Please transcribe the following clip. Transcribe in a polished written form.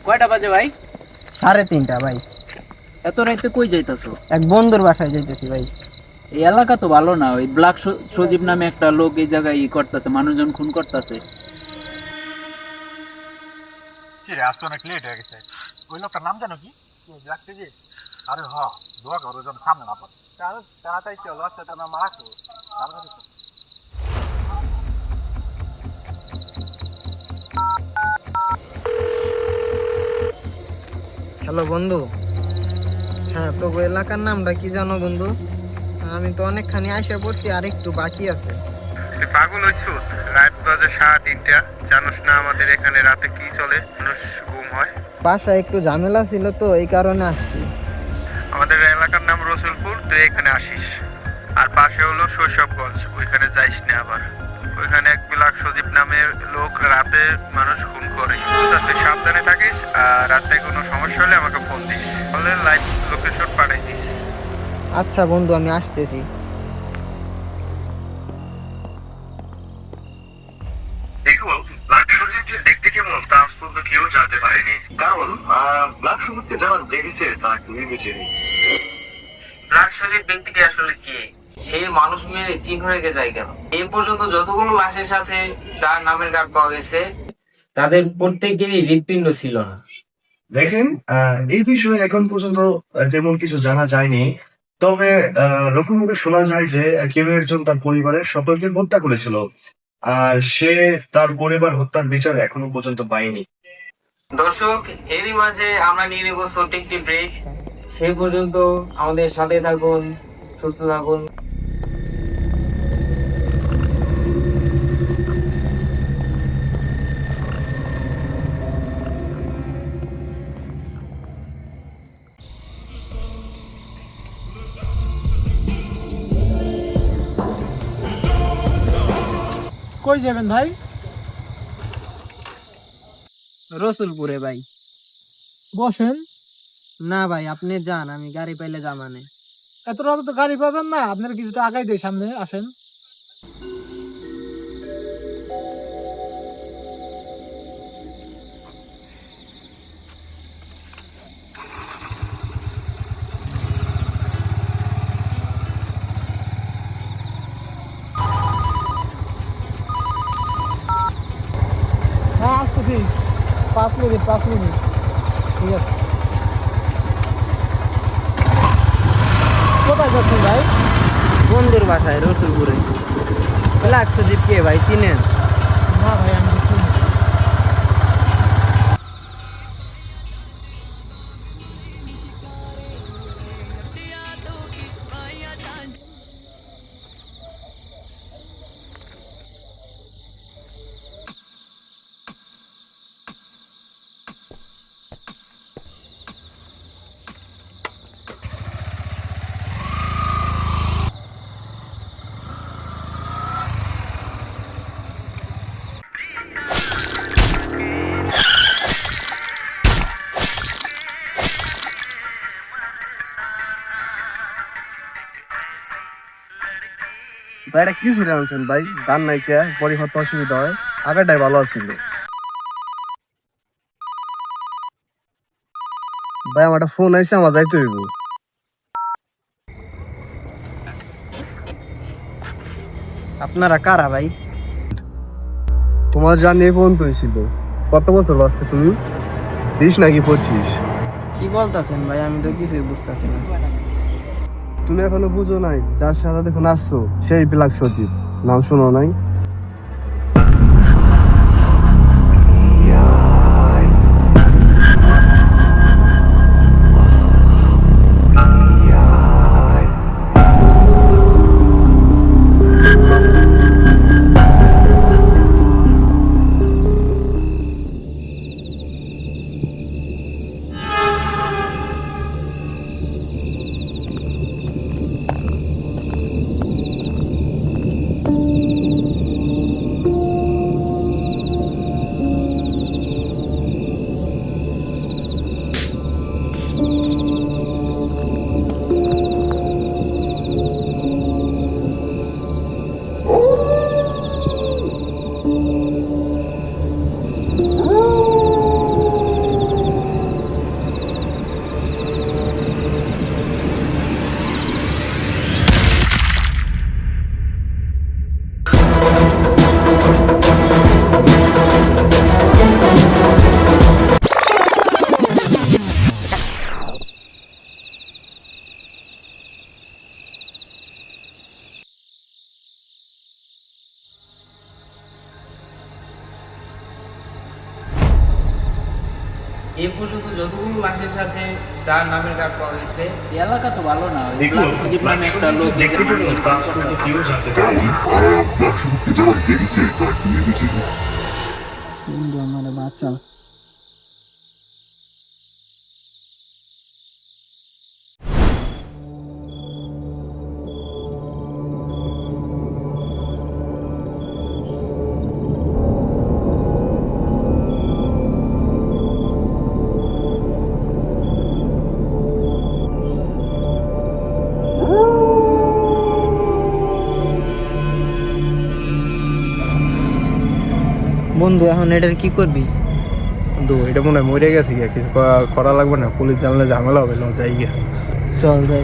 কয়টা বাজে ভাই? 3:30 ভাই। এত রাইতে কই যাইতাছো? এক বন্ধুর বাসায় যাইতেছি ভাই। এই এলাকা তো ভালো না, ওই ব্ল্যাক সজীব নামে একটা লোক এই জায়গায় করতেছে, মানুষজন খুন করতেছে। চিরে আসতে অনেক লেট হয়ে গেছে। ওই লোকটার নাম জানো কি? রাখতে যে আরে হ দোয়া করো যেন সামনে না পড়ে। তাড়াতাড়ি চলো, আচ্ছা তা না মারাকো তাড়াতাড়ি চলো। হ্যালো বন্ধু। হ্যাঁ, তো এলাকার নামটা কি জানো বন্ধু? আমি তো অনেকখানি আইসা পড়ছি, আর একটু বাকি আছে। তুই পাগল হইছো? রাত বাজে 3:30। জানোস না আমাদের এখানে রাতে কি চলে? মানুষ গুম হয়। বাসায় একটু ঝামেলা ছিল তো, এই কারণে আসছি। আমাদের এলাকার নাম রসুলপুর, তুই এখানে আসিস। আর পাশে হলো শৈশবগঞ্জ, ওইখানে যাইস না আবার। ওইখানে এক বিলাক সজীব নামের লোক রাতে মানুষ খুন করে। তুই সাবধানে থাকিস, আর রাতে কোনো সমস্যা হলে আমাকে ফোন দিস, তাহলে লাইভ লোকেশন পাঠাই দিস। আচ্ছা বন্ধু, আমি আসতেছি। দেখুন, ব্ল্যাক সজীবকে দেখতে কেমন তা আজ পর্যন্ত কেউ জানতে পারেনি, কারণ ব্ল্যাক সজীবকে যারা দেখেছে তারা কেউই বেঁচে নেই। ব্ল্যাক সজীব ব্যক্তিটি আসলে কে? সে মানুষ মেরে চিহ্ন রেখে যায় কেন? এই পর্যন্ত যতগুলো লাশের সাথে তার নামের কার্ড পাওয়া গেছে, তাদের প্রত্যেকেরই হৃৎপিণ্ড ছিল না। দেখেন, এই বিষয়ে এখন পর্যন্ত তেমন কিছু জানা যায়নি। তবে লোকমুখে শোনা যায় যে কেউ একজন তার পরিবারের সকলকে হত্যা করেছিল, আর সে তার পরিবার হত্যার বিচার এখনো পর্যন্ত পায়নি। দর্শক, এরই মাঝে আমরা নিয়ে নেব ছোট্ট একটি ব্রেক। সেই পর্যন্ত আমাদের সাথে থাকুন, সুস্থ থাকুন। কই যাবেন ভাই? রসুলপুরে ভাই। বসেন। না ভাই, আপনি যান, আমি গাড়ি পাইলে জামানে। এত রাতে তো গাড়ি পাবেন না, আপনার কিছুটা আগাই দেয়, সামনে আসেন। হ্যাঁ, আসতেছি। 5 মিনিট, 5 মিনিট। ঠিক আছে। কোথায় যাচ্ছেন ভাই? বন্ধুর বাসায় রসুলপুরে। ব্ল্যাক সজীব কে ভাই, চিনেন? না ভাই, আমি কিছু না। ভাই, এটা কি শুনে আনছেন ভাই? গান নাই কে পরে হয়তো অসুবিধা হয়, আগেরটাই ভালো ছিল। ভাই, আমার একটা ফোন আইছে, আমার যাইতে হইব। আপনারা কারা ভাই? তোমার জান এই ফোন হয়েছিল। কত বছর বাঁচতে তুমি? 20 নাকি 25? কি বলতেছেন ভাই? আমি তো কিছুই বুঝতেছি না। তুমি এখনো বুঝো নাই যার সাথে দেখুন আসছো সেই ব্ল্যাক সজীব, নাম শোনো নাই? এই পর্যন্ত যতগুলো লাশের সাথে তার নামের কার্ড পাওয়া গেছে এই এলাকা তো ভালো না, ওই দেখুন ব্ল্যাক সজীব নামে একটা লোক এই দেখতে জায়গায় পেলেন তা মানুষজন কিন্তু করতেছে। কেউ জানতে পারেনি। মানে বাচ্চা বন্ধু এখন এটার কি করবি? কিন্তু এটা মনে হয় মরে গেছে গিয়া, কিছু করা লাগবে না, পুলিশ জানলে ঝামেলা হবে না, যাই গিয়া। চল যাই।